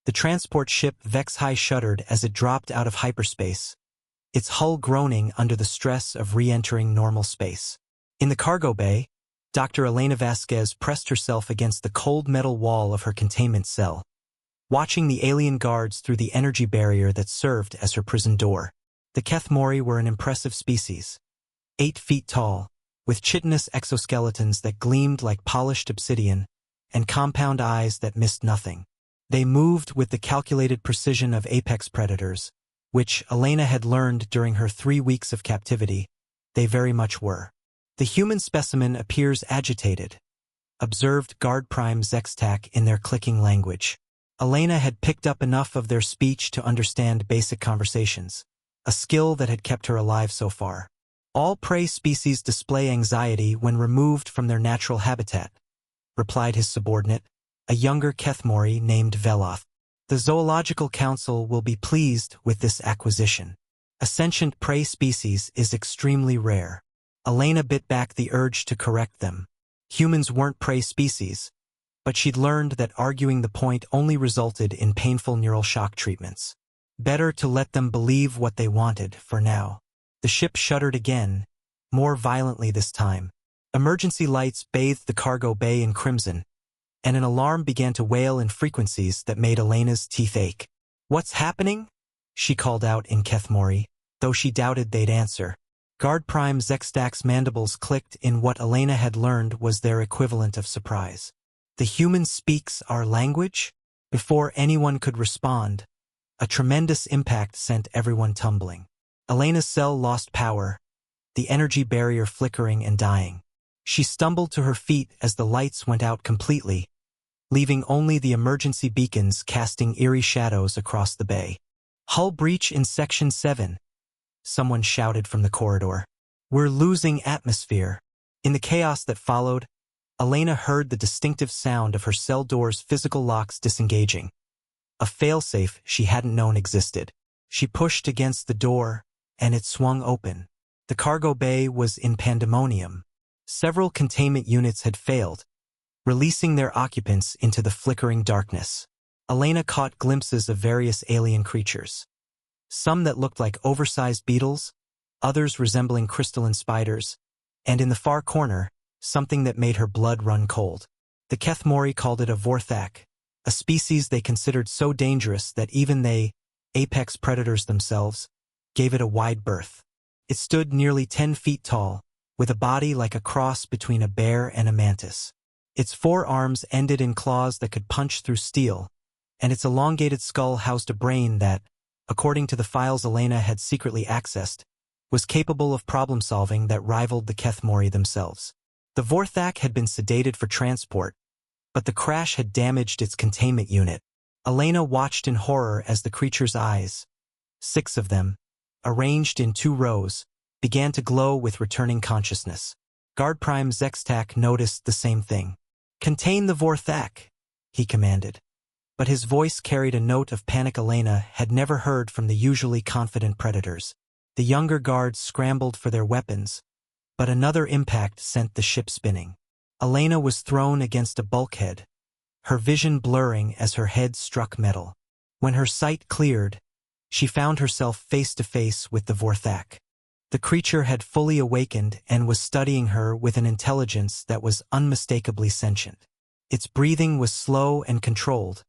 The transport ship HFY shuddered as it dropped out of hyperspace, its hull groaning under the stress of re-entering normal space. In the cargo bay, Dr. Elena Vasquez pressed herself against the cold metal wall of her containment cell, watching the alien guards through the energy barrier that served as her prison door. The Keth'mori were an impressive species, 8 feet tall, with chitinous exoskeletons that gleamed like polished obsidian and compound eyes that missed nothing. They moved with the calculated precision of apex predators, which Elena had learned during her 3 weeks of captivity. They very much were. The human specimen appears agitated, observed Guard Prime Vor'thak in their clicking language. Elena had picked up enough of their speech to understand basic conversations, a skill that had kept her alive so far. All prey species display anxiety when removed from their natural habitat, replied his subordinate, a younger Keth'mori named Vor'thak. The Zoological Council will be pleased with this acquisition. A sentient prey species is extremely rare. Elena bit back the urge to correct them. Humans weren't prey species, but she'd learned that arguing the point only resulted in painful neural shock treatments. Better to let them believe what they wanted for now. The ship shuddered again, more violently this time. Emergency lights bathed the cargo bay in crimson, and an alarm began to wail in frequencies that made Elena's teeth ache. "What's happening?" she called out in Keth'mori, though she doubted they'd answer. Guard Prime Vor'thak's mandibles clicked in what Elena had learned was their equivalent of surprise. "The human speaks our language?" Before anyone could respond, a tremendous impact sent everyone tumbling. Elena's cell lost power, the energy barrier flickering and dying. She stumbled to her feet as the lights went out completely, leaving only the emergency beacons casting eerie shadows across the bay. "Hull breach in Section 7, someone shouted from the corridor. "We're losing atmosphere." In the chaos that followed, Elena heard the distinctive sound of her cell door's physical locks disengaging, a failsafe she hadn't known existed. She pushed against the door, and it swung open. The cargo bay was in pandemonium. Several containment units had failed, releasing their occupants into the flickering darkness. Elena caught glimpses of various alien creatures. Some that looked like oversized beetles, others resembling crystalline spiders, and in the far corner, something that made her blood run cold. The Keth'mori called it a Vor'thak, a species they considered so dangerous that even they, apex predators themselves, gave it a wide berth. It stood nearly 10 feet tall, with a body like a cross between a bear and a mantis. Its forearms ended in claws that could punch through steel, and its elongated skull housed a brain that, according to the files Elena had secretly accessed, was capable of problem-solving that rivaled the Keth'mori themselves. The Vor'thak had been sedated for transport, but the crash had damaged its containment unit. Elena watched in horror as the creature's eyes, 6 of them, arranged in 2 rows, began to glow with returning consciousness. Guard Prime Vor'thak noticed the same thing. "Contain the Vor'thak," he commanded. But his voice carried a note of panic Elena had never heard from the usually confident predators. The younger guards scrambled for their weapons, but another impact sent the ship spinning. Elena was thrown against a bulkhead, her vision blurring as her head struck metal. When her sight cleared, she found herself face to face with the Vor'thak. The creature had fully awakened and was studying her with an intelligence that was unmistakably sentient. Its breathing was slow and controlled,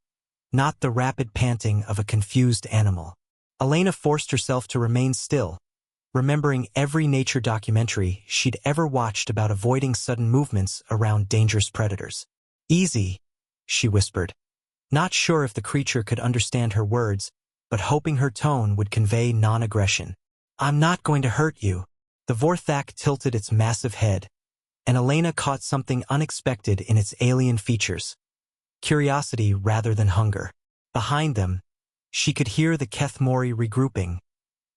not the rapid panting of a confused animal. Elena forced herself to remain still, remembering every nature documentary she'd ever watched about avoiding sudden movements around dangerous predators. "Easy," she whispered, not sure if the creature could understand her words, but hoping her tone would convey non-aggression. "I'm not going to hurt you." The Vor'thak tilted its massive head, and Elena caught something unexpected in its alien features. Curiosity rather than hunger. Behind them, she could hear the Keth'mori regrouping,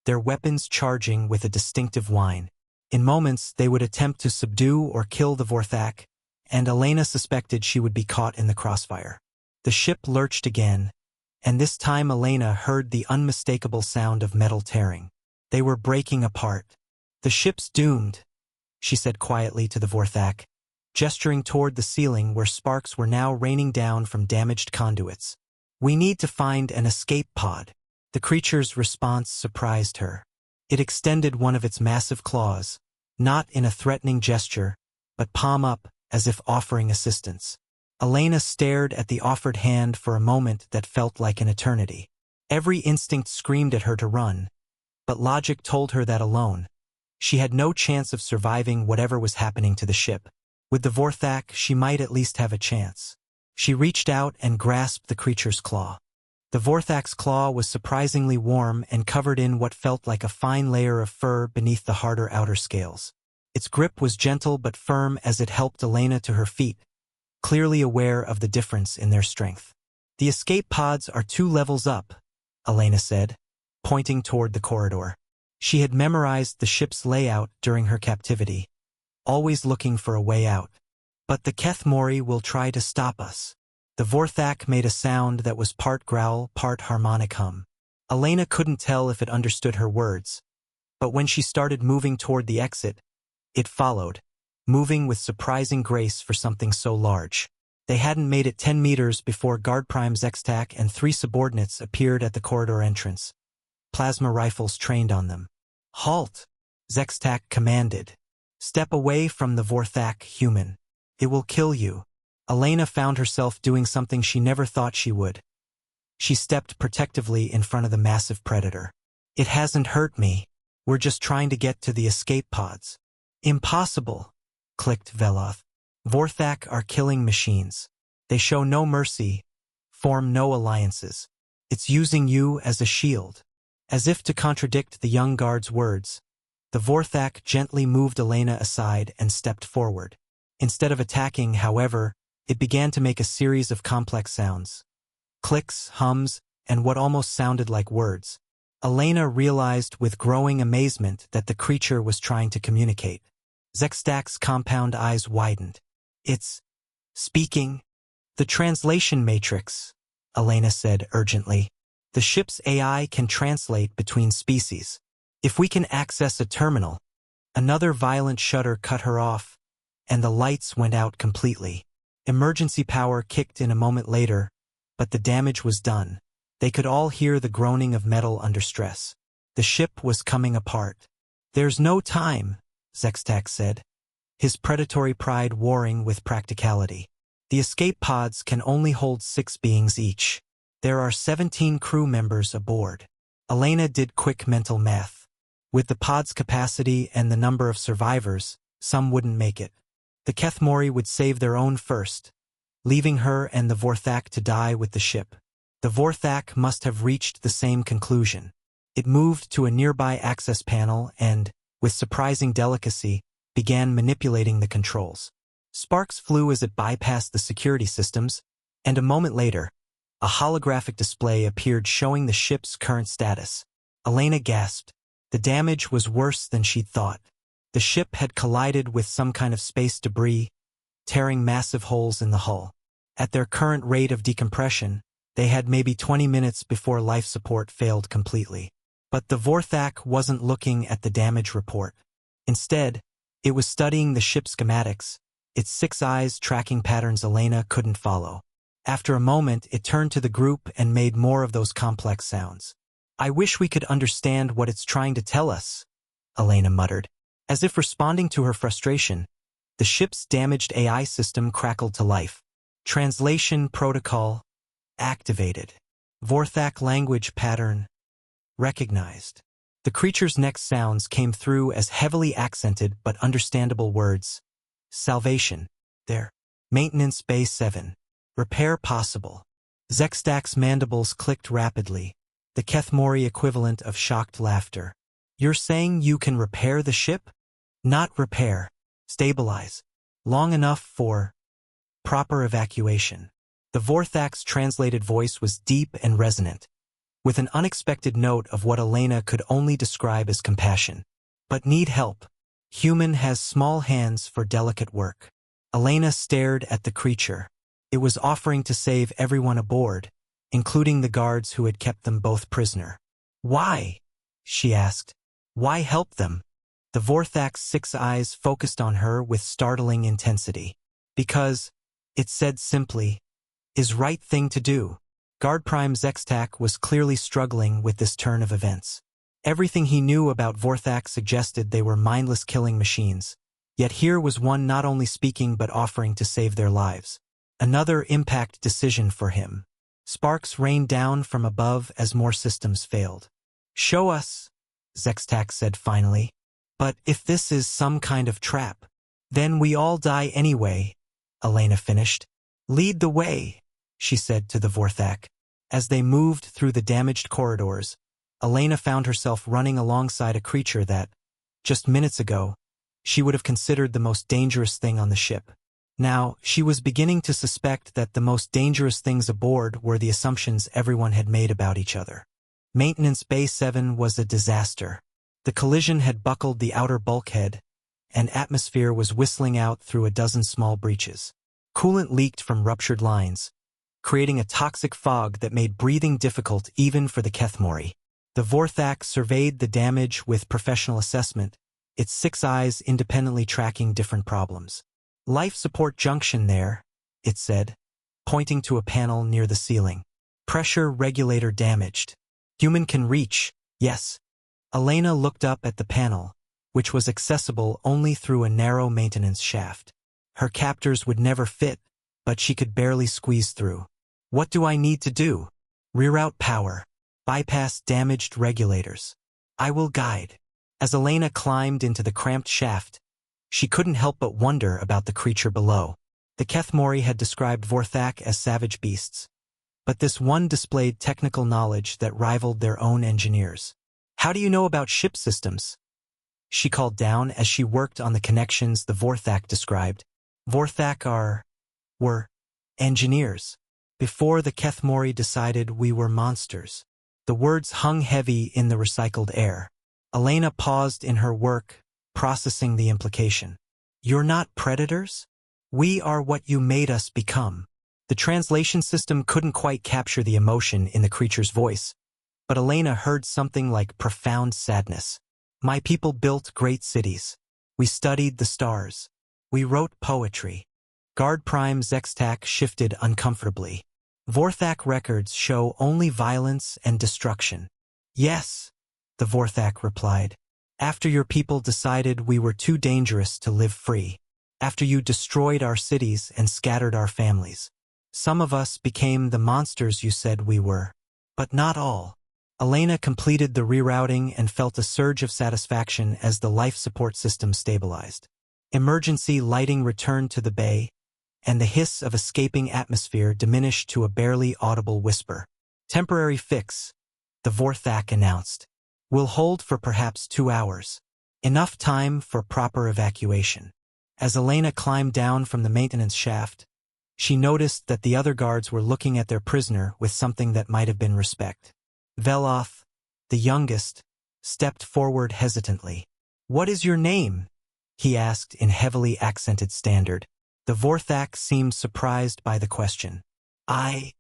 their weapons charging with a distinctive whine. In moments, they would attempt to subdue or kill the Vor'thak, and Elena suspected she would be caught in the crossfire. The ship lurched again, and this time Elena heard the unmistakable sound of metal tearing. They were breaking apart. "The ship's doomed," she said quietly to the Vor'thak, gesturing toward the ceiling where sparks were now raining down from damaged conduits. "We need to find an escape pod." The creature's response surprised her. It extended one of its massive claws, not in a threatening gesture, but palm up, as if offering assistance. Elena stared at the offered hand for a moment that felt like an eternity. Every instinct screamed at her to run, but logic told her that alone, she had no chance of surviving whatever was happening to the ship. With the Vor'thak, she might at least have a chance. She reached out and grasped the creature's claw. The Vor'thak's claw was surprisingly warm and covered in what felt like a fine layer of fur beneath the harder outer scales. Its grip was gentle but firm as it helped Elena to her feet, clearly aware of the difference in their strength. "The escape pods are 2 levels up," Elena said, pointing toward the corridor. She had memorized the ship's layout during her captivity, always looking for a way out. "But the Keth'mori will try to stop us." The Vor'thak made a sound that was part growl, part harmonic hum. Elena couldn't tell if it understood her words, but when she started moving toward the exit, it followed, moving with surprising grace for something so large. They hadn't made it 10 meters before Guard Prime Zextak and 3 subordinates appeared at the corridor entrance, plasma rifles trained on them. "Halt!" Zextak commanded. "Step away from the Vor'thak, human. It will kill you." Elena found herself doing something she never thought she would. She stepped protectively in front of the massive predator. "It hasn't hurt me. We're just trying to get to the escape pods." "Impossible," clicked Veloth. "Vor'thak are killing machines. They show no mercy, form no alliances. It's using you as a shield." As if to contradict the young guard's words, the Vor'thak gently moved Elena aside and stepped forward. Instead of attacking, however, it began to make a series of complex sounds. Clicks, hums, and what almost sounded like words. Elena realized with growing amazement that the creature was trying to communicate. Zextak's compound eyes widened. "It's speaking." "The translation matrix," Elena said urgently. "The ship's AI can translate between species. If we can access a terminal." Another violent shudder cut her off, and the lights went out completely. Emergency power kicked in a moment later, but the damage was done. They could all hear the groaning of metal under stress. The ship was coming apart. "There's no time," Zextak said, his predatory pride warring with practicality. "The escape pods can only hold 6 beings each. There are 17 crew members aboard." Elena did quick mental math. With the pod's capacity and the number of survivors, some wouldn't make it. The Keth'mori would save their own first, leaving her and the Vor'thak to die with the ship. The Vor'thak must have reached the same conclusion. It moved to a nearby access panel and, with surprising delicacy, began manipulating the controls. Sparks flew as it bypassed the security systems, and a moment later, a holographic display appeared showing the ship's current status. Elena gasped. The damage was worse than she'd thought. The ship had collided with some kind of space debris, tearing massive holes in the hull. At their current rate of decompression, they had maybe 20 minutes before life support failed completely. But the Vor'thak wasn't looking at the damage report. Instead, it was studying the ship's schematics, its 6 eyes tracking patterns Elena couldn't follow. After a moment, it turned to the group and made more of those complex sounds. "I wish we could understand what it's trying to tell us," Elena muttered. As if responding to her frustration, the ship's damaged AI system crackled to life. Translation protocol activated. Vor'thak language pattern recognized. The creature's next sounds came through as heavily accented but understandable words. "Salvation. There. Maintenance Bay 7. Repair possible." Zextak's mandibles clicked rapidly, the Keth'mori equivalent of shocked laughter. "You're saying you can repair the ship?" "Not repair. Stabilize. Long enough for proper evacuation." The Vor'thak's translated voice was deep and resonant, with an unexpected note of what Elena could only describe as compassion. "But need help. Human has small hands for delicate work." Elena stared at the creature. It was offering to save everyone aboard, including the guards who had kept them both prisoner. "Why?" she asked. "Why help them?" The Vor'thak's 6 eyes focused on her with startling intensity. "Because," it said simply, "is right thing to do." Guard Prime Zextak was clearly struggling with this turn of events. Everything he knew about Vor'thak suggested they were mindless killing machines. Yet here was one not only speaking but offering to save their lives. Another impact decision for him. Sparks rained down from above as more systems failed. "Show us," Zextak said finally. "But if this is some kind of trap, then we all die anyway," Elena finished. "Lead the way," she said to the Vor'thak. As they moved through the damaged corridors, Elena found herself running alongside a creature that, just minutes ago, she would have considered the most dangerous thing on the ship. Now, she was beginning to suspect that the most dangerous things aboard were the assumptions everyone had made about each other. Maintenance Bay 7 was a disaster. The collision had buckled the outer bulkhead, and atmosphere was whistling out through a dozen small breaches. Coolant leaked from ruptured lines, creating a toxic fog that made breathing difficult even for the Keth'mori. The Vor'thak surveyed the damage with professional assessment, its 6 eyes independently tracking different problems. "Life support junction there," it said, pointing to a panel near the ceiling. "Pressure regulator damaged. Human can reach, yes." Elena looked up at the panel, which was accessible only through a narrow maintenance shaft. Her captors would never fit, but she could barely squeeze through. "What do I need to do?" "Reroute power. Bypass damaged regulators. I will guide." As Elena climbed into the cramped shaft, she couldn't help but wonder about the creature below. The Keth'mori had described Vor'thak as savage beasts, but this one displayed technical knowledge that rivaled their own engineers. "How do you know about ship systems?" she called down as she worked on the connections the Vor'thak described. Vor'thak were engineers. Before the Keth'mori decided we were monsters. The words hung heavy in the recycled air. Elena paused in her work, processing the implication. "You're not predators? We are what you made us become." The translation system couldn't quite capture the emotion in the creature's voice, but Elena heard something like profound sadness. "My people built great cities. We studied the stars. We wrote poetry." Guard Prime Zextak shifted uncomfortably. "Vor'thak records show only violence and destruction." "Yes," the Vor'thak replied. "After your people decided we were too dangerous to live free. After you destroyed our cities and scattered our families. Some of us became the monsters you said we were. But not all." Elena completed the rerouting and felt a surge of satisfaction as the life support system stabilized. Emergency lighting returned to the bay, and the hiss of escaping atmosphere diminished to a barely audible whisper. "Temporary fix," the Vor'thak announced. "Will hold for perhaps 2 hours. Enough time for proper evacuation." As Elena climbed down from the maintenance shaft, she noticed that the other guards were looking at their prisoner with something that might have been respect. Veloth, the youngest, stepped forward hesitantly. "What is your name?" he asked in heavily accented standard. The Vor'thak seemed surprised by the question. "I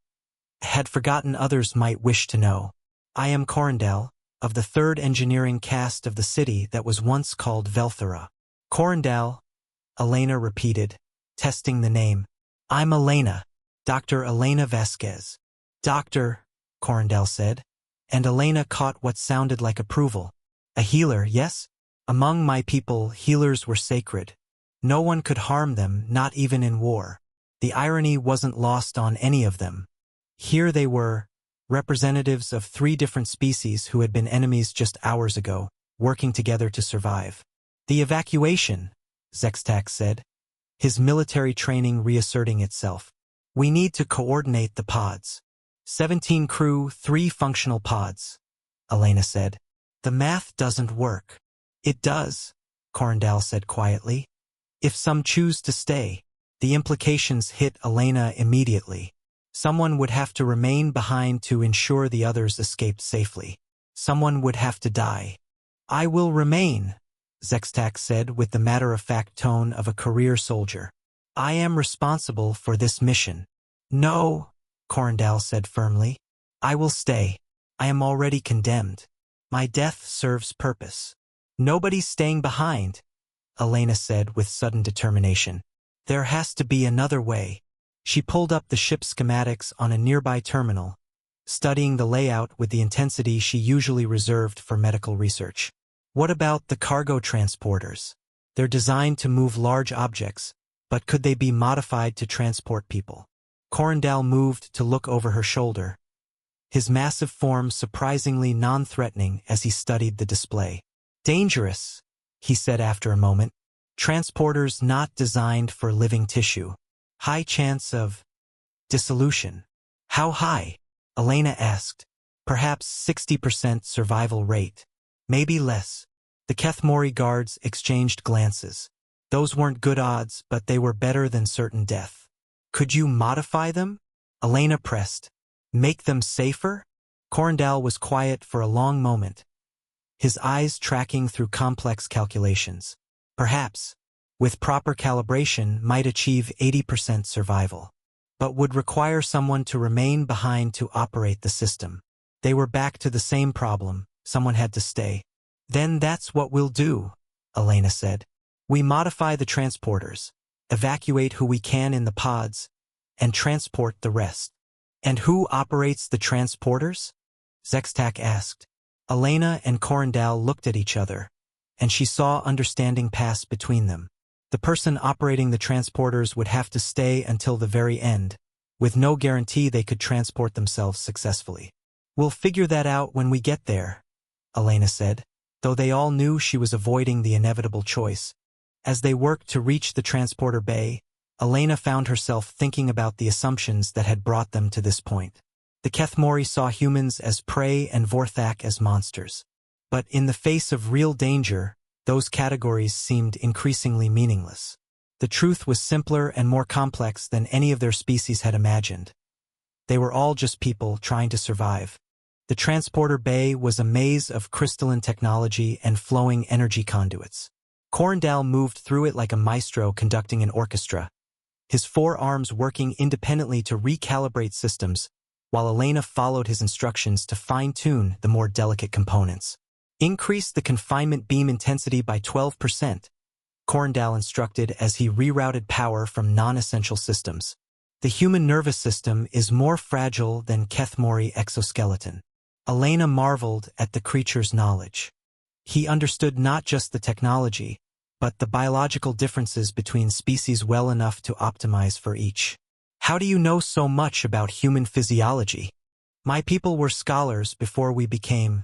had forgotten others might wish to know. I am Korrin'dal, of the 3rd engineering caste of the city that was once called Velthera." "Korrin'dal," Elena repeated, testing the name. "I'm Elena, Dr. Elena Vasquez." "Doctor," Korrin'dal said, and Elena caught what sounded like approval. "A healer, yes? Among my people, healers were sacred. No one could harm them, not even in war." The irony wasn't lost on any of them. Here they were, representatives of 3 different species who had been enemies just hours ago, working together to survive. "The evacuation," Zextak said, his military training reasserting itself. "We need to coordinate the pods." 17 crew, 3 functional pods, Elena said. "The math doesn't work." "It does," Korrin'dal said quietly. "If some choose to stay." The implications hit Elena immediately. Someone would have to remain behind to ensure the others escaped safely. Someone would have to die. "I will remain," Zextak said with the matter-of-fact tone of a career soldier. "I am responsible for this mission." "No," Korrin'dal said firmly. "I will stay. I am already condemned. My death serves purpose." "Nobody's staying behind," Elena said with sudden determination. "There has to be another way." She pulled up the ship's schematics on a nearby terminal, studying the layout with the intensity she usually reserved for medical research. What about the cargo transporters? They're designed to move large objects, but could they be modified to transport people? Korrin'dal moved to look over her shoulder, his massive form surprisingly non-threatening as he studied the display. Dangerous, he said after a moment. Transporters not designed for living tissue. High chance of dissolution. How high? Elena asked. Perhaps 60% survival rate. Maybe less. The Keth'mori guards exchanged glances. Those weren't good odds, but they were better than certain death. Could you modify them? Elena pressed. Make them safer? Korrin'dal was quiet for a long moment, his eyes tracking through complex calculations. Perhaps, with proper calibration, might achieve 80% survival, but would require someone to remain behind to operate the system. They were back to the same problem. Someone had to stay. Then that's what we'll do, Elena said. We modify the transporters, evacuate who we can in the pods, and transport the rest. And who operates the transporters? Vor'thak asked. Elena and Korrin'dal looked at each other, and she saw understanding pass between them. The person operating the transporters would have to stay until the very end, with no guarantee they could transport themselves successfully. We'll figure that out when we get there, Elena said, though they all knew she was avoiding the inevitable choice. As they worked to reach the transporter bay, Elena found herself thinking about the assumptions that had brought them to this point. The Keth'mori saw humans as prey and Vor'thak as monsters. But in the face of real danger, those categories seemed increasingly meaningless. The truth was simpler and more complex than any of their species had imagined. They were all just people trying to survive. The transporter bay was a maze of crystalline technology and flowing energy conduits. Korrin'dal moved through it like a maestro conducting an orchestra, his four arms working independently to recalibrate systems, while Elena followed his instructions to fine-tune the more delicate components. Increase the confinement beam intensity by 12%, Korrin'dal instructed as he rerouted power from non-essential systems. The human nervous system is more fragile than Keth'mori exoskeleton. Elena marveled at the creature's knowledge. He understood not just the technology, but the biological differences between species well enough to optimize for each. How do you know so much about human physiology? My people were scholars before we became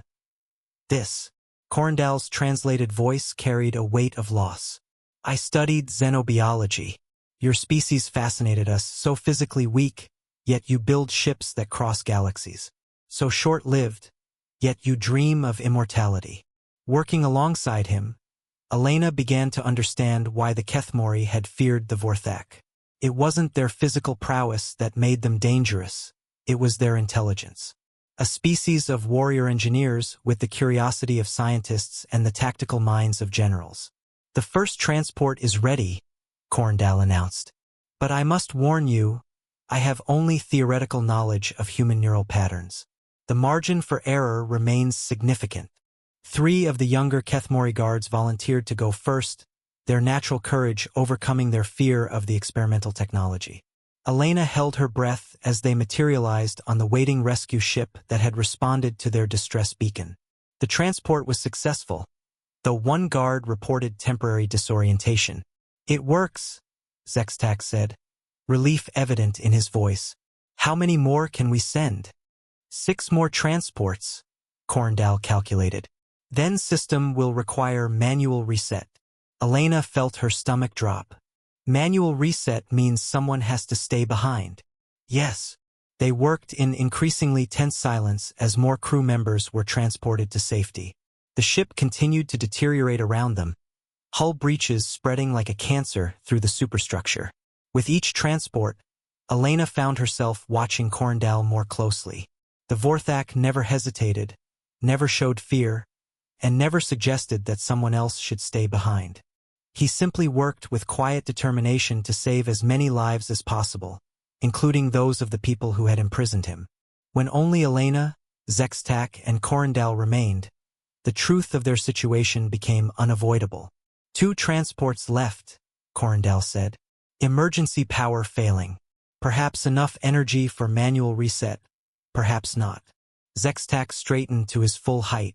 this. Korrin'dal's translated voice carried a weight of loss. I studied xenobiology. Your species fascinated us, so physically weak, yet you build ships that cross galaxies. So short-lived, yet you dream of immortality. Working alongside him, Elena began to understand why the Keth'mori had feared the Vor'thak. It wasn't their physical prowess that made them dangerous, it was their intelligence. A species of warrior engineers with the curiosity of scientists and the tactical minds of generals. The first transport is ready, Korrin'dal announced. But I must warn you, I have only theoretical knowledge of human neural patterns. The margin for error remains significant. 3 of the younger Keth'mori guards volunteered to go first, their natural courage overcoming their fear of the experimental technology. Elena held her breath as they materialized on the waiting rescue ship that had responded to their distress beacon. The transport was successful, though one guard reported temporary disorientation. It works, Vor'thak said, relief evident in his voice. How many more can we send? 6 more transports, Korrin'dal calculated. Then system will require manual reset. Elena felt her stomach drop. Manual reset means someone has to stay behind. Yes. They worked in increasingly tense silence as more crew members were transported to safety. The ship continued to deteriorate around them, hull breaches spreading like a cancer through the superstructure. With each transport, Elena found herself watching Korrin'dal more closely. The Vor'thak never hesitated, never showed fear, and never suggested that someone else should stay behind. He simply worked with quiet determination to save as many lives as possible, including those of the people who had imprisoned him. When only Elena, Vor'thak, and Korrin'dal remained, the truth of their situation became unavoidable. 2 transports left, Korrin'dal said. Emergency power failing. Perhaps enough energy for manual reset, perhaps not. Zextak straightened to his full height.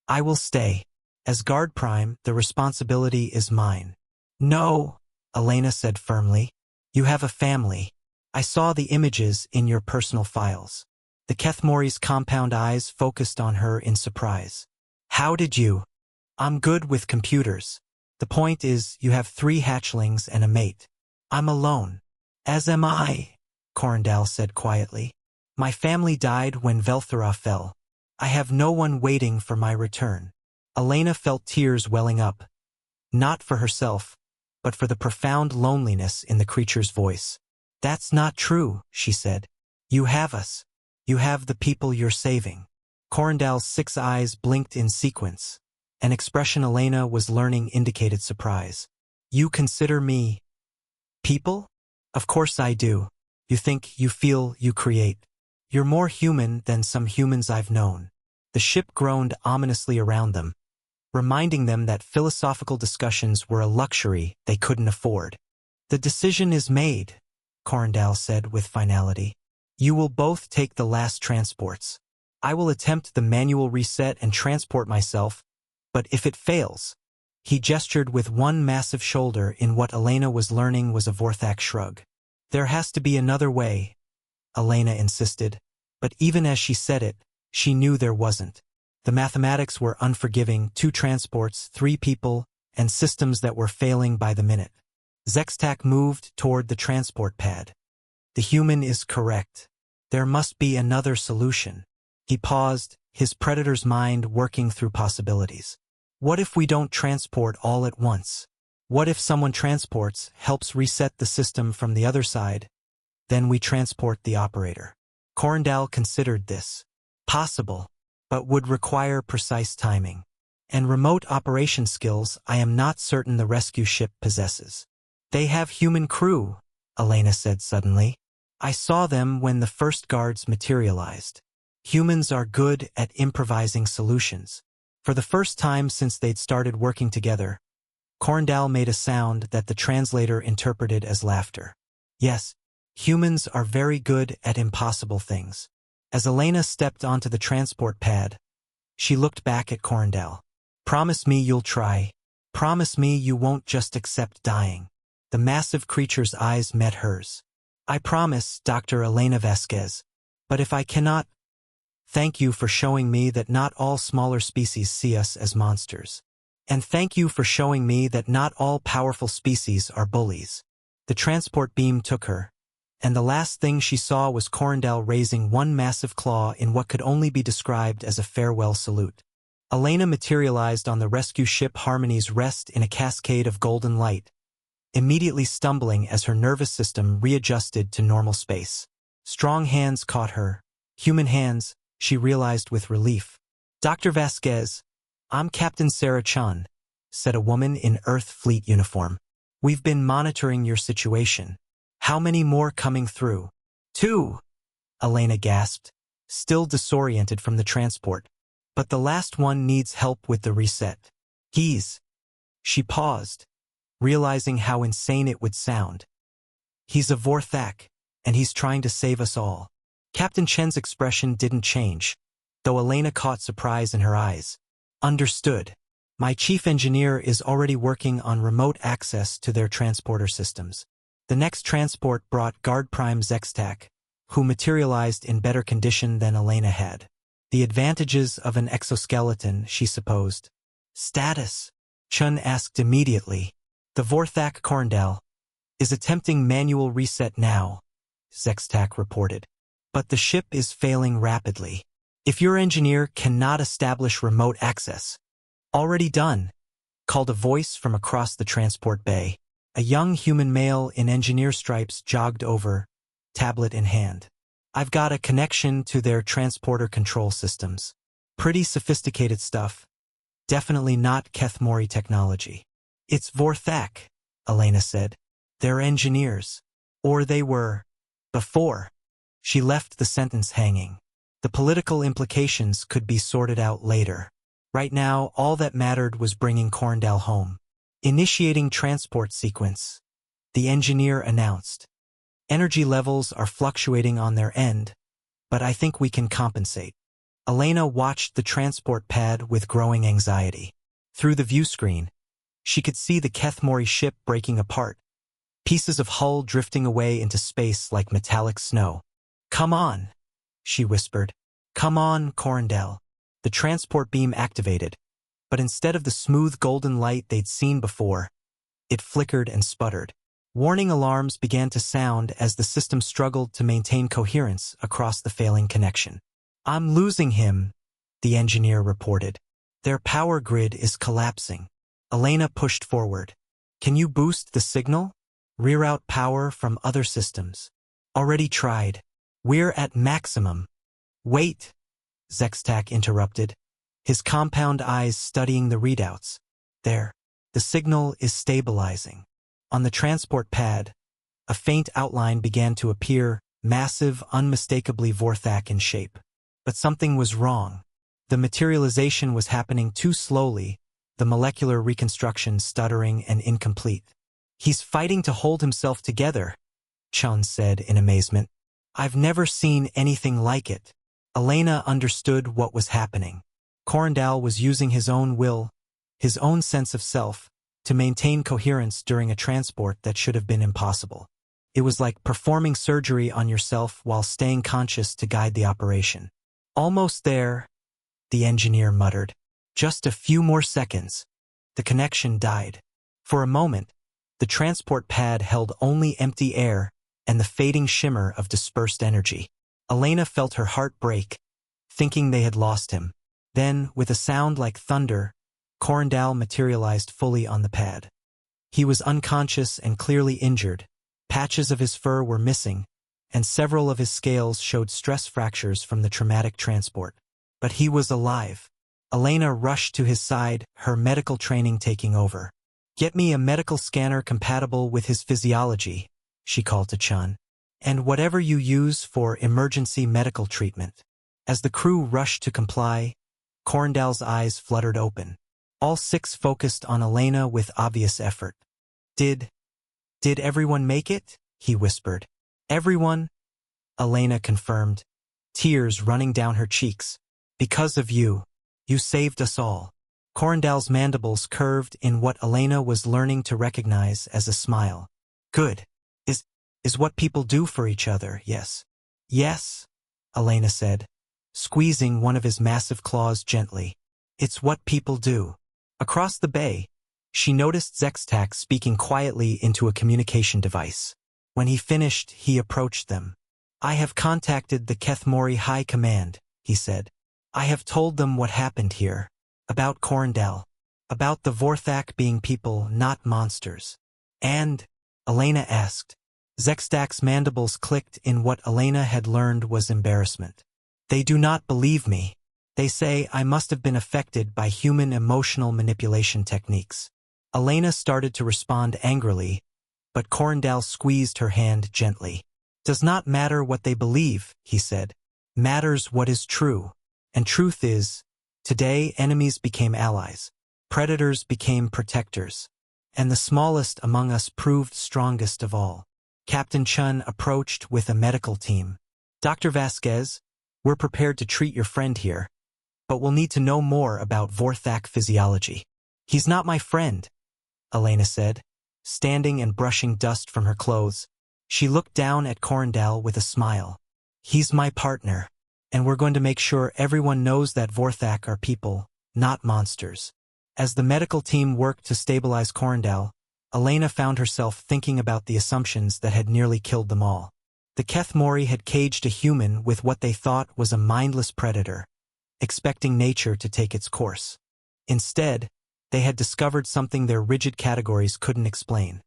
I will stay. As Guard Prime, the responsibility is mine. No, Elena said firmly. You have a family. I saw the images in your personal files. The Keth'mori's compound eyes focused on her in surprise. How did you? I'm good with computers. The point is, you have 3 hatchlings and a mate. I'm alone. As am I, Korrin'dal said quietly. My family died when Vor'thak fell. I have no one waiting for my return. Elena felt tears welling up. Not for herself, but for the profound loneliness in the creature's voice. That's not true, she said. You have us. You have the people you're saving. Korrin'dal's 6 eyes blinked in sequence. An expression Elena was learning indicated surprise. You consider me people? Of course I do. You think, you feel, you create. You're more human than some humans I've known. The ship groaned ominously around them, reminding them that philosophical discussions were a luxury they couldn't afford. The decision is made, Korrin'dal said with finality. You will both take the last transports. I will attempt the manual reset and transport myself, but if it fails, he gestured with one massive shoulder in what Elena was learning was a Vor'thak shrug. There has to be another way, Elena insisted, but even as she said it, she knew there wasn't. The mathematics were unforgiving, 2 transports, 3 people, and systems that were failing by the minute. Zextak moved toward the transport pad. The human is correct. There must be another solution. He paused, his predator's mind working through possibilities. What if we don't transport all at once? What if someone transports, helps reset the system from the other side, then we transport the operator? Korrin'dal considered this. Possible, but would require precise timing. And remote operation skills I am not certain the rescue ship possesses. They have human crew, Elena said suddenly. I saw them when the first guards materialized. Humans are good at improvising solutions. For the first time since they'd started working together, Korrin'dal made a sound that the translator interpreted as laughter. Yes, humans are very good at impossible things. As Elena stepped onto the transport pad, she looked back at Korrin'dal. Promise me you'll try. Promise me you won't just accept dying. The massive creature's eyes met hers. I promise, Dr. Elena Vasquez. But if I cannot, thank you for showing me that not all smaller species see us as monsters. And thank you for showing me that not all powerful species are bullies. The transport beam took her, and the last thing she saw was Korrin'dal raising one massive claw in what could only be described as a farewell salute. Elena materialized on the rescue ship Harmony's rest in a cascade of golden light, immediately stumbling as her nervous system readjusted to normal space. Strong hands caught her. Human hands, she realized with relief. Dr. Vasquez, I'm Captain Sarah Chun, said a woman in Earth Fleet uniform. We've been monitoring your situation. How many more coming through? 2, Elena gasped, still disoriented from the transport. But the last one needs help with the reset. She paused, realizing how insane it would sound. He's a Vor'thak, and he's trying to save us all. Captain Chen's expression didn't change, though Elena caught surprise in her eyes. Understood. My chief engineer is already working on remote access to their transporter systems. The next transport brought Guard Prime Zextak, who materialized in better condition than Elena had. The advantages of an exoskeleton, she supposed. Status? Chun asked immediately. The Vor'thak Korrin'dal is attempting manual reset now, Zextak reported. But the ship is failing rapidly. If your engineer cannot establish remote access. Already done, called a voice from across the transport bay. A young human male in engineer stripes jogged over, tablet in hand. I've got a connection to their transporter control systems. Pretty sophisticated stuff. Definitely not Keth'mori technology. It's Vor'thak, Elena said. They're engineers. Or they were. Before. She left the sentence hanging. The political implications could be sorted out later. Right now, all that mattered was bringing Korrin'dal home. Initiating transport sequence, the engineer announced. Energy levels are fluctuating on their end, but I think we can compensate. Elena watched the transport pad with growing anxiety. Through the view screen, she could see the Keth'mori ship breaking apart, pieces of hull drifting away into space like metallic snow. "Come on," she whispered. "Come on, Korrin'dal." The transport beam activated, but instead of the smooth golden light they'd seen before, it flickered and sputtered. Warning alarms began to sound as the system struggled to maintain coherence across the failing connection. "I'm losing him," the engineer reported. "Their power grid is collapsing." Elena pushed forward. "Can you boost the signal? Reroute power from other systems." "Already tried. We're at maximum." "Wait," Vor'thak interrupted, his compound eyes studying the readouts. "There. The signal is stabilizing." On the transport pad, a faint outline began to appear, massive, unmistakably Vor'thak in shape. But something was wrong. The materialization was happening too slowly, the molecular reconstruction stuttering and incomplete. "He's fighting to hold himself together," Chun said in amazement. "I've never seen anything like it." Elena understood what was happening. Korrin'dal was using his own will, his own sense of self, to maintain coherence during a transport that should have been impossible. It was like performing surgery on yourself while staying conscious to guide the operation. "Almost there," the engineer muttered. "Just a few more seconds." The connection died. For a moment, the transport pad held only empty air and the fading shimmer of dispersed energy. Elena felt her heart break, thinking they had lost him. Then, with a sound like thunder, Korrin'dal materialized fully on the pad. He was unconscious and clearly injured. Patches of his fur were missing, and several of his scales showed stress fractures from the traumatic transport. But he was alive. Elena rushed to his side, her medical training taking over. "Get me a medical scanner compatible with his physiology," she called to Chun. "And whatever you use for emergency medical treatment." As the crew rushed to comply, Korrin'dal's eyes fluttered open. All six focused on Elena with obvious effort. Did everyone make it?" he whispered. "Everyone," Elena confirmed, tears running down her cheeks. "Because of you. You saved us all." Korrin'dal's mandibles curved in what Elena was learning to recognize as a smile. "Good. Is what people do for each other, yes?" "Yes," Elena said, squeezing one of his massive claws gently. "It's what people do." Across the bay, she noticed Vor'thak speaking quietly into a communication device. When he finished, he approached them. "I have contacted the Keth'mori High Command," he said. "I have told them what happened here. About Korrin'dal. About the Vor'thak being people, not monsters." "And?" Elena asked. Vor'thak's mandibles clicked in what Elena had learned was embarrassment. "They do not believe me. They say I must have been affected by human emotional manipulation techniques." Elena started to respond angrily, but Korrin'dal squeezed her hand gently. "Does not matter what they believe," he said. "Matters what is true. And truth is, today enemies became allies, predators became protectors, and the smallest among us proved strongest of all." Captain Chun approached with a medical team. "Dr. Vasquez, we're prepared to treat your friend here, but we'll need to know more about Vor'thak physiology." "He's not my friend," Elena said, standing and brushing dust from her clothes. She looked down at Korrin'dal with a smile. "He's my partner, and we're going to make sure everyone knows that Vor'thak are people, not monsters." As the medical team worked to stabilize Korrin'dal, Elena found herself thinking about the assumptions that had nearly killed them all. The Keth'mori had caged a human with what they thought was a mindless predator, expecting nature to take its course. Instead, they had discovered something their rigid categories couldn't explain.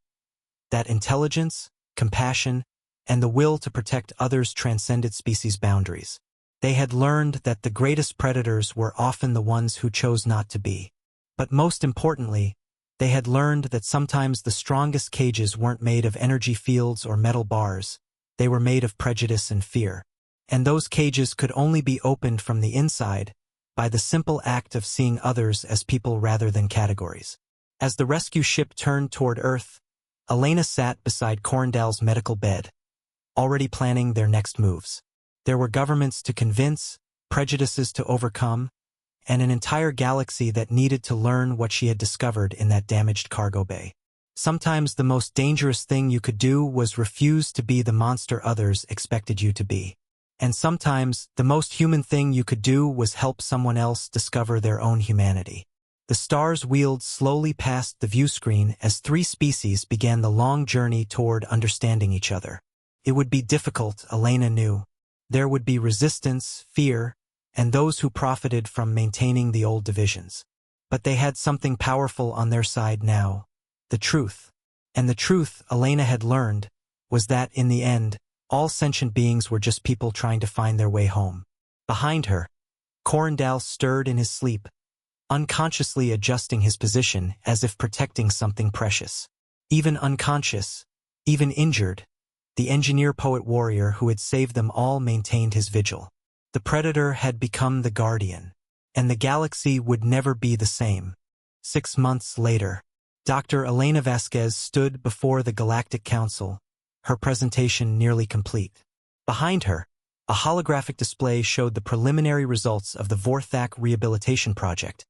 That intelligence, compassion, and the will to protect others transcended species boundaries. They had learned that the greatest predators were often the ones who chose not to be. But most importantly, they had learned that sometimes the strongest cages weren't made of energy fields or metal bars. They were made of prejudice and fear. And those cages could only be opened from the inside by the simple act of seeing others as people rather than categories. As the rescue ship turned toward Earth, Elena sat beside Korrin'dal's medical bed, already planning their next moves. There were governments to convince, prejudices to overcome, and an entire galaxy that needed to learn what she had discovered in that damaged cargo bay. Sometimes the most dangerous thing you could do was refuse to be the monster others expected you to be. And sometimes the most human thing you could do was help someone else discover their own humanity. The stars wheeled slowly past the view screen as three species began the long journey toward understanding each other. It would be difficult, Elena knew. There would be resistance, fear, and those who profited from maintaining the old divisions. But they had something powerful on their side now. The truth. And the truth, Elena had learned, was that in the end, all sentient beings were just people trying to find their way home. Behind her, Korrin'dal stirred in his sleep, unconsciously adjusting his position as if protecting something precious. Even unconscious, even injured, the engineer-poet-warrior who had saved them all maintained his vigil. The Predator had become the Guardian, and the galaxy would never be the same. 6 months later, Dr. Elena Vasquez stood before the Galactic Council, her presentation nearly complete. Behind her, a holographic display showed the preliminary results of the Vor'thak rehabilitation project.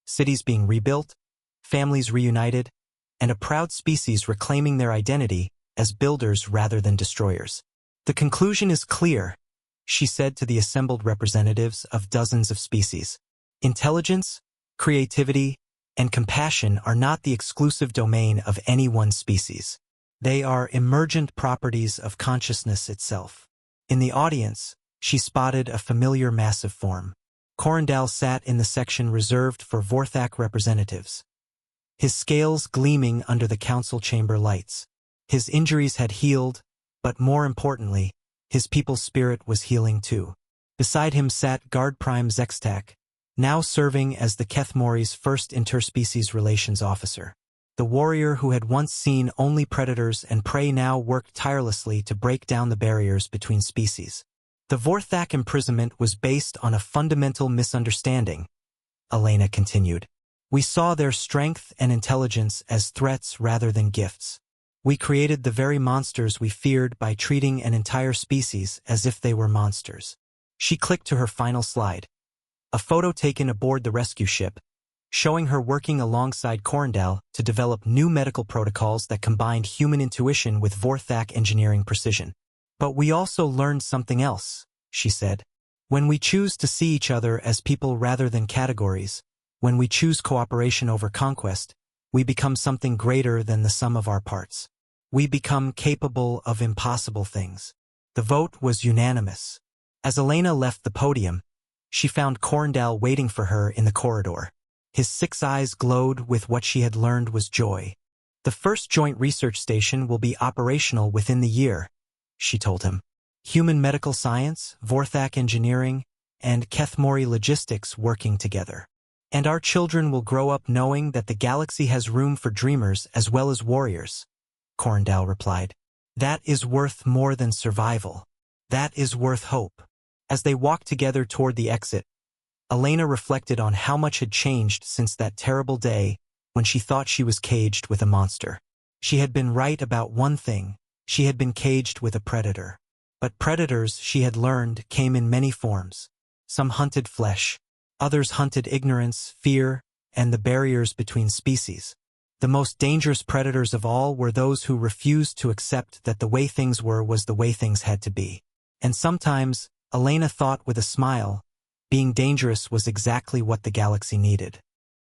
Cities being rebuilt, families reunited, and a proud species reclaiming their identity as builders rather than destroyers. The conclusion is clear, she said to the assembled representatives of dozens of species. Intelligence, creativity, and compassion are not the exclusive domain of any one species. They are emergent properties of consciousness itself. In the audience, she spotted a familiar massive form. Korrin'dal sat in the section reserved for Vor'thak representatives, his scales gleaming under the council chamber lights. His injuries had healed, but more importantly, his people's spirit was healing too. Beside him sat Guard Prime Zextak, now serving as the Keth'mori's first interspecies relations officer. The warrior who had once seen only predators and prey now worked tirelessly to break down the barriers between species. The Vor'thak imprisonment was based on a fundamental misunderstanding, Elena continued. We saw their strength and intelligence as threats rather than gifts. We created the very monsters we feared by treating an entire species as if they were monsters. She clicked to her final slide. A photo taken aboard the rescue ship, showing her working alongside Korrin'dal to develop new medical protocols that combined human intuition with Vor'thak engineering precision. But we also learned something else, she said. When we choose to see each other as people rather than categories, when we choose cooperation over conquest, we become something greater than the sum of our parts. We become capable of impossible things. The vote was unanimous. As Elena left the podium, she found Korrin'dal waiting for her in the corridor. His 6 eyes glowed with what she had learned was joy. The first joint research station will be operational within the year, she told him. Human medical science, Vor'thak engineering, and Keth'mori logistics working together. And our children will grow up knowing that the galaxy has room for dreamers as well as warriors, Korrin'dal replied. That is worth more than survival. That is worth hope. As they walked together toward the exit, Elena reflected on how much had changed since that terrible day when she thought she was caged with a monster. She had been right about one thing. She had been caged with a predator. But predators, she had learned, came in many forms. Some hunted flesh. Others hunted ignorance, fear, and the barriers between species. The most dangerous predators of all were those who refused to accept that the way things were was the way things had to be. And sometimes, Elena thought with a smile, being dangerous was exactly what the galaxy needed.